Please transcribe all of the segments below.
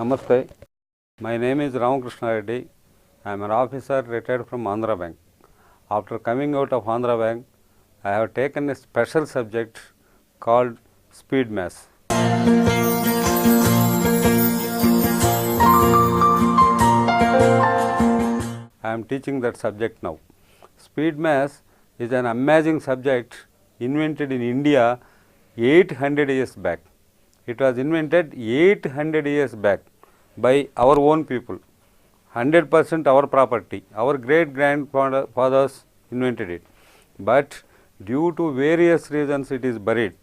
Namaste. My name is Ramakrishna Reddy. I am an officer retired from Andhra Bank. After coming out of Andhra Bank, I have taken a special subject called Speed Maths. I am teaching that subject now. Speed Maths is an amazing subject invented in India 800 years back. It was invented 800 years back by our own people, 100% our property. Our great grandfathers invented it, but due to various reasons it is buried.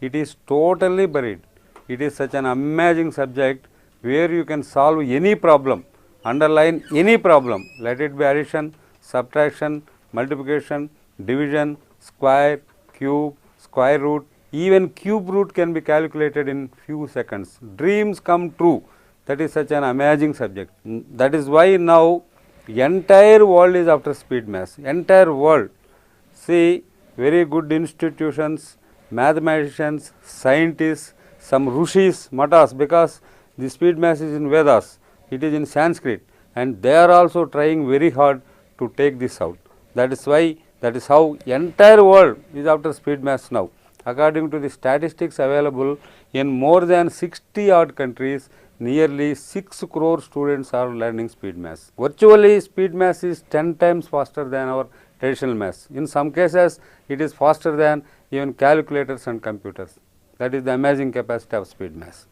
It is totally buried. It is such an amazing subject where you can solve any problem, underline any problem, let it be addition, subtraction, multiplication, division, square, cube, square root. Even cube root can be calculated in few seconds. Dreams come true. That is such an amazing subject. That is why now entire world is after speed maths. Entire world. See, very good institutions, mathematicians, scientists, some rishis, matas, because the speed maths is in Vedas. It is in Sanskrit, and they are also trying very hard to take this out. That is why, that is how entire world is after speed maths now. According to the statistics available in more than 60 odd countries, nearly 6 crore students are learning speed maths. Virtually, speed maths is 10 times faster than our traditional maths. In some cases, it is faster than even calculators and computers. That is the amazing capacity of speed maths.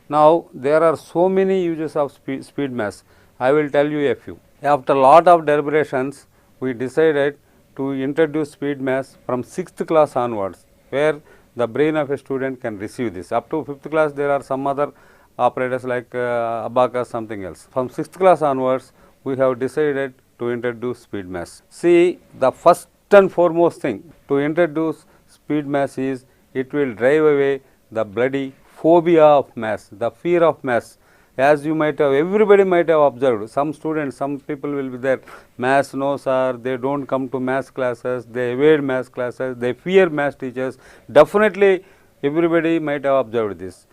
Now, there are so many uses of speed maths. I will tell you a few. After lot of deliberations, we decided to introduce speed maths from 6th class onwards, where the brain of a student can receive this. Up to 5th class, there are some other operators like abacus, something else. From 6th class onwards, we have decided to introduce speed maths. See, the first and foremost thing to introduce speed maths is it will drive away the bloody phobia of maths, the fear of maths. As you might have, everybody might have observed, some students, some people will be there, maths no sir, they don't come to maths classes, they evade maths classes, they fear maths teachers. Definitely everybody might have observed this.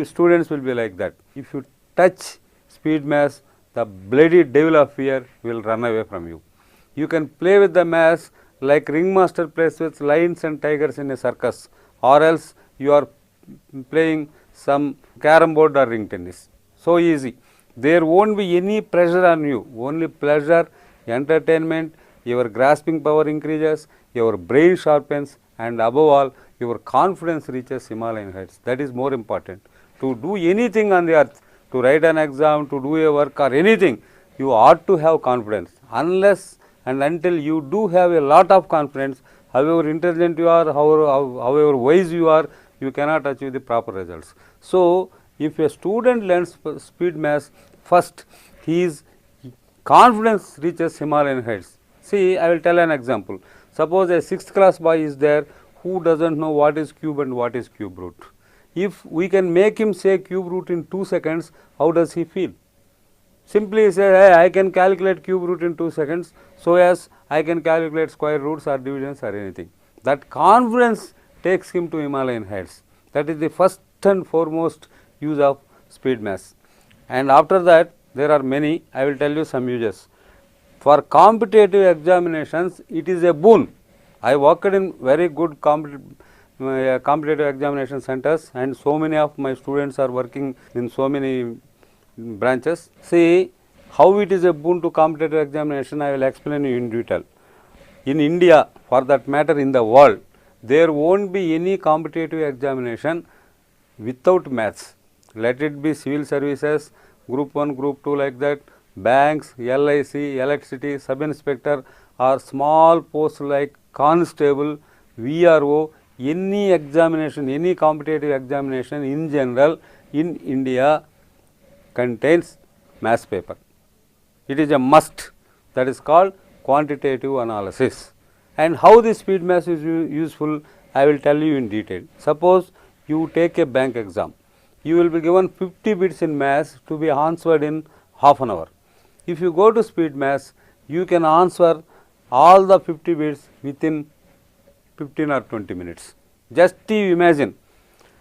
Students will be like that. If you touch speed maths, the bloody devil of fear will run away from you. You can play with the maths like ringmaster plays with lions and tigers in a circus, or else you are playing some carom board or ring tennis. So easy. There won't be any pressure on you, only pleasure, entertainment, your grasping power increases, your brain sharpens, and above all, your confidence reaches Himalayan heights. That is more important. To do anything on the earth, to write an exam, to do a work or anything, you ought to have confidence. Unless and until you do have a lot of confidence, however intelligent you are, however wise you are, you cannot achieve the proper results. So, if a student learns speed maths, first his confidence reaches Himalayan heights. See, I will tell an example. Suppose a 6th class boy is there who doesn't know what is cube and what is cube root. If we can make him say cube root in 2 seconds, how does he feel? Simply say, hey, I can calculate cube root in 2 seconds, so as I can calculate square roots or divisions or anything. That confidence takes him to Himalayan heights. That is the first and foremost use of speed maths. And after that, there are many. I will tell you some uses. For competitive examinations, it is a boon. I worked in very good competitive examination centers, and so many of my students are working in so many branches. See, how it is a boon to competitive examination, I will explain you in detail. In India, for that matter in the world, there won't be any competitive examination without maths. Let it be civil services, group 1, group 2 like that, banks, LIC, electricity, sub-inspector, or small posts like constable, VRO, any examination, any competitive examination in general in India contains maths paper. It is a must. That is called quantitative analysis. And how this speed maths is useful, I will tell you in detail. Suppose you take a bank exam. You will be given 50 bits in maths to be answered in half an hour. If you go to speed maths, you can answer all the 50 bits within 15 or 20 minutes. Just you imagine,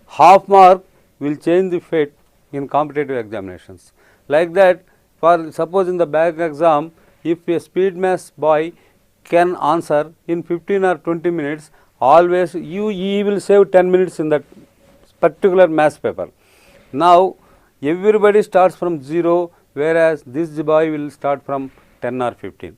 half mark will change the fate in competitive examinations. Like that, for suppose in the bank exam, if a speed maths boy can answer in 15 or 20 minutes, always he will save 10 minutes in that particular maths paper. Now, everybody starts from 0, whereas this boy will start from 10 or 15.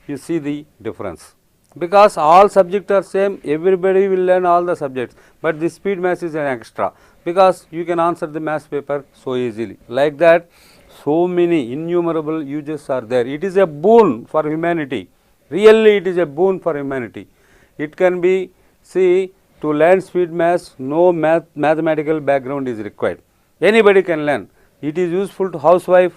You see the difference. Because all subjects are same, everybody will learn all the subjects, but this speed maths is an extra, because you can answer the maths paper so easily. Like that, so many innumerable uses are there. It is a boon for humanity. Really, it is a boon for humanity. It can be, see, to learn speed maths, no mathematical background is required. Anybody can learn. It is useful to housewife,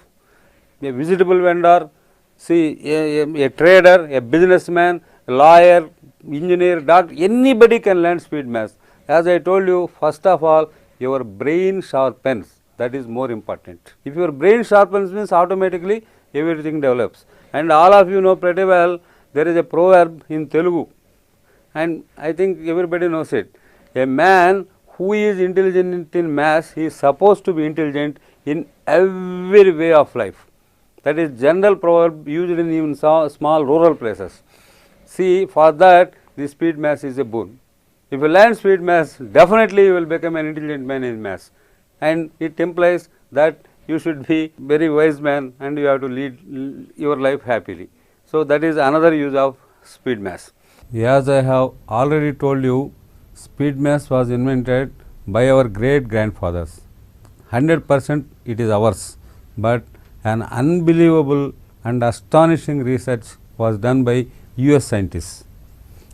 a vegetable vendor, see, a trader, a businessman, a lawyer, engineer, doctor, anybody can learn speed maths. As I told you, first of all, your brain sharpens. That is more important. If your brain sharpens, means automatically everything develops. And all of you know pretty well, there is a proverb in Telugu, and I think everybody knows it. A man who is intelligent in maths, he is supposed to be intelligent in every way of life. That is general proverb used in even small rural places. See, for that, the speed maths is a boon. If you learn speed maths, definitely you will become an intelligent man in maths, and it implies that you should be very wise man and you have to lead your life happily. So, that is another use of speed maths. As I have already told you, speed maths was invented by our great grandfathers. 100% it is ours, but an unbelievable and astonishing research was done by US scientists,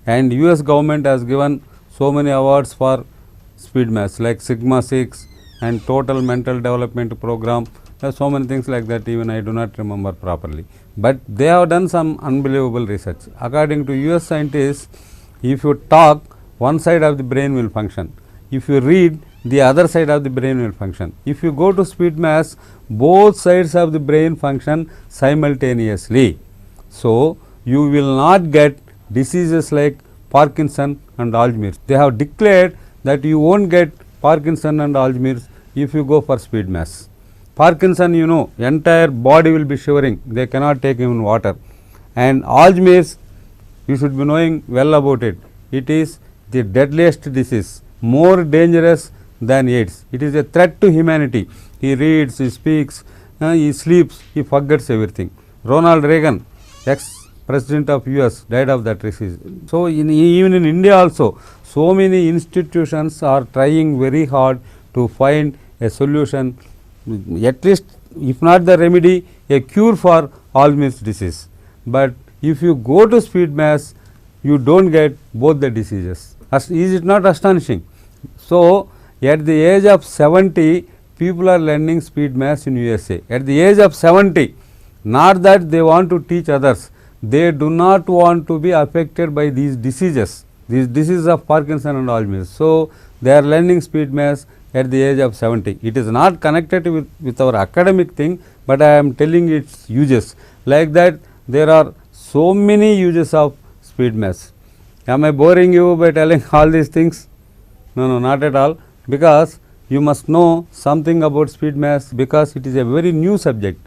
and US government has given so many awards for speed maths like Sigma 6 and total mental development program. There are so many things like that, even I do not remember properly, but they have done some unbelievable research. According to US scientists, if you talk, one side of the brain will function. If you read, the other side of the brain will function. If you go to speed maths, both sides of the brain function simultaneously. So, you will not get diseases like Parkinson and Alzheimer's. They have declared that you won't get Parkinson and Alzheimer's if you go for speed maths. Parkinson, you know, entire body will be shivering, they cannot take even water. And Alzheimer's, you should be knowing well about it. It is the deadliest disease, more dangerous than AIDS. It is a threat to humanity. He reads, he speaks, he sleeps, he forgets everything. Ronald Reagan, ex-president of US, died of that disease. So, even in India also, so many institutions are trying very hard to find a solution, at least if not the remedy, a cure for Alzheimer's disease. But if you go to speed maths, you do not get both the diseases. Is it not astonishing? So, at the age of 70, people are learning speed maths in USA. At the age of 70, not that they want to teach others, they do not want to be affected by these diseases of Parkinson and Alzheimer's. So, they are learning speed maths at the age of 70. It is not connected with our academic thing, but I am telling its uses. Like that, there are so many uses of speed maths. Am I boring you by telling all these things? No, not at all, because you must know something about speed maths, because it is a very new subject.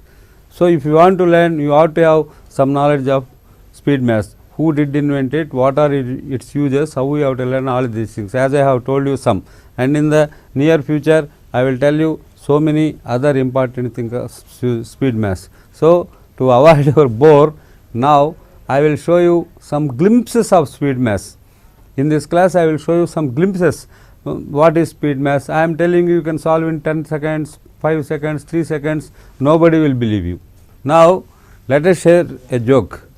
So, if you want to learn, you ought to have some knowledge of speed maths. Who did invent it, what are its uses, how we have to learn all these things, as I have told you some. And in the near future, I will tell you so many other important things of speed maths. So, to avoid your bore, now I will show you some glimpses of speed maths. In this class, I will show you some glimpses. What is speed maths? I am telling you, you can solve in 10 seconds, 5 seconds, 3 seconds, nobody will believe you. Now, let us share a joke.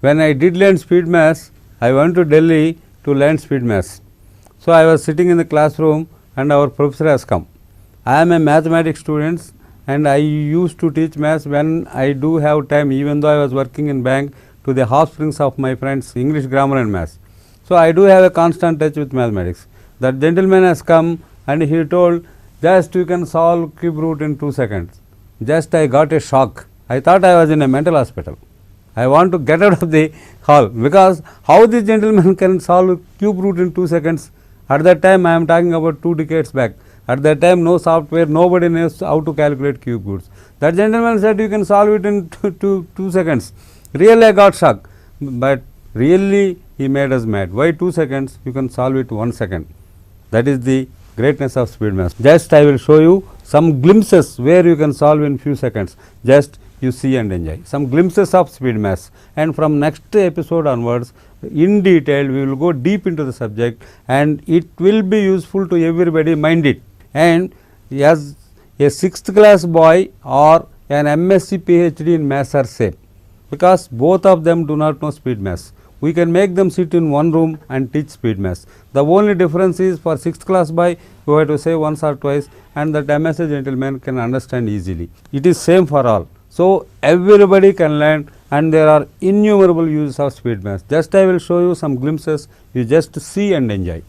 When I did learn speed maths, I went to Delhi to learn speed maths. So, I was sitting in the classroom and our professor has come. I am a mathematics student and I used to teach maths when I do have time, even though I was working in bank, to the offsprings of my friends English grammar and maths. So, I do have a constant touch with mathematics. That gentleman has come and he told, just you can solve cube root in 2 seconds. Just I got a shock. I thought I was in a mental hospital. I want to get out of the hall, because how this gentleman can solve cube root in 2 seconds? At that time I am talking about 2 decades back. At that time no software, nobody knows how to calculate cube roots. That gentleman said you can solve it in 2 seconds. Really I got shocked, but really he made us mad. Why 2 seconds? You can solve it 1 second. That is the greatness of speed maths. Just I will show you some glimpses where you can solve in few seconds. Just you see and enjoy. Some glimpses of speed maths, and from next episode onwards in detail we will go deep into the subject, and it will be useful to everybody, mind it. And as a 6th class boy or an MSc PhD in maths are same, because both of them do not know speed maths. We can make them sit in one room and teach speed maths. The only difference is for 6th class boy you have to say once or twice, and that MSc gentleman can understand easily. It is same for all. So everybody can learn, and there are innumerable uses of speed maths. Just I will show you some glimpses, you just see and enjoy.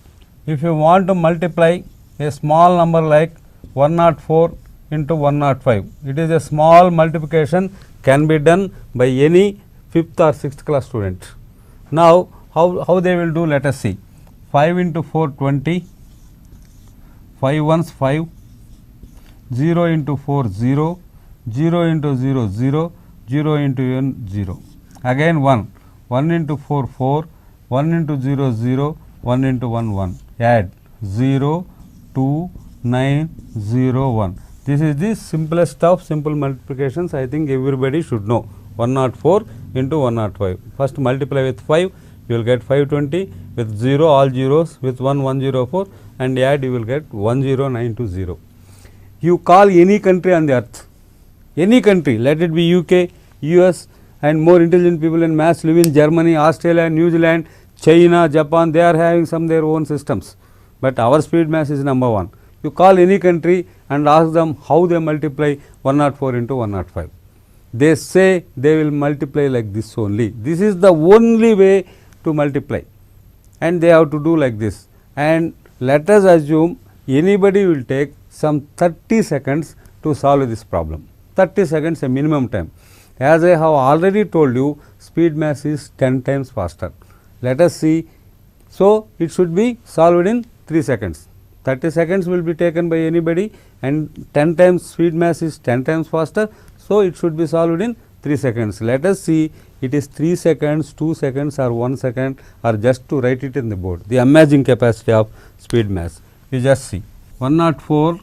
If you want to multiply a small number like 104 into 105, it is a small multiplication, can be done by any 5th or 6th class student. Now how they will do, let us see. 5 into 4 20, 5 ones 5, 0 into 4 0, 0 into 0 0, 0 into n 0, again 1, 1 into 4 4, 1 into 0 0, 1 into 1 1, add 0 2 9 0 1. This is the simplest of simple multiplications. I think everybody should know. 104 into 105. First multiply with 5, you will get 520, with 0 all zeros, with 1 104, and add you will get 10920. You call any country on the earth, any country, let it be UK, US, and more intelligent people in maths live in Germany, Australia, New Zealand, China, Japan, they are having some their own systems, but our speed maths is number 1. You call any country and ask them how they multiply 104 into 105. They say they will multiply like this only. This is the only way to multiply, and they have to do like this. And let us assume anybody will take some 30 seconds to solve this problem. 30 seconds a minimum time. As I have already told you, speed maths is 10 times faster. Let us see. So it should be solved in 3 seconds. 30 seconds will be taken by anybody, and 10 times speed maths is 10 times faster. So it should be solved in 3 seconds. Let us see, it is 3 seconds, 2 seconds or 1 second, or just to write it in the board. The amazing capacity of speed maths. You just see 104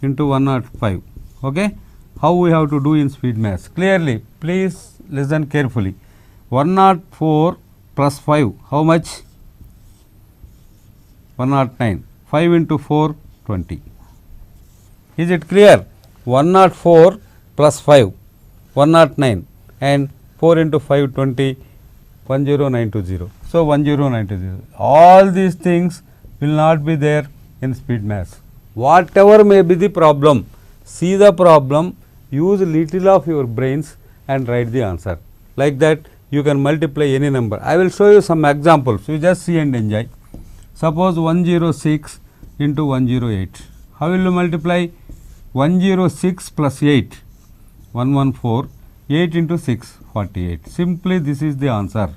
into 105. Okay, how we have to do in speed maths? Clearly, please listen carefully. 104 plus 5, how much? 109. 5 into 4, 20. Is it clear? 104 plus 5, 109, and 4 into 5, 20, 10920. So 10920. All these things will not be there in speed maths. Whatever may be the problem, see the problem, use little of your brains and write the answer. Like that you can multiply any number. I will show you some examples. You just see and enjoy. Suppose 106 into 108. How will you multiply? 106 plus 8, 114, 8 into 6, 48. Simply this is the answer.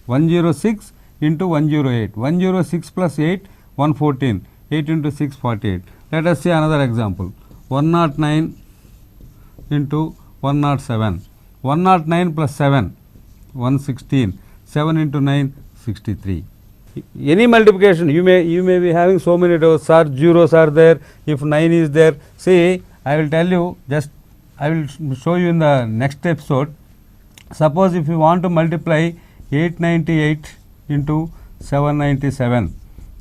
106 into 108. 106 plus 8, 114, 8 into 6, 48. Let us see another example. 109 into 107. 109 plus 7, 116, 7 into 9, 63. Any multiplication, you may be having so many doubts, sir, zeros are there, if 9 is there. See, I will tell you, just I will show you in the next episode. Suppose if you want to multiply 898 into 797,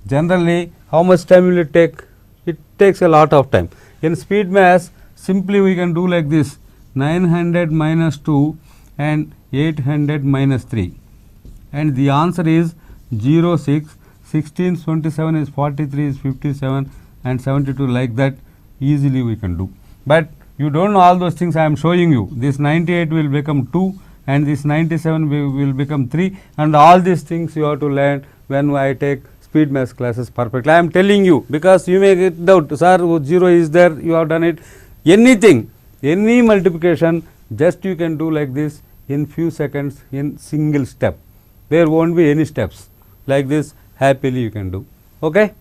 generally how much time will it take? It takes a lot of time. In speed maths, simply we can do like this: 900 minus 2 and 800 minus 3, and the answer is 0, 6, 16, 27 is 43 is 57 and 72, like that easily we can do. But you don't know all those things I am showing you. This 98 will become 2 and this 97 will become 3, and all these things you have to learn when I take speed maths classes perfectly. I am telling you, because you may get doubt, sir, 0 is there, you have done it. Anything, any multiplication, just you can do like this in few seconds in single step. There won't be any steps. Like this happily you can do. Okay.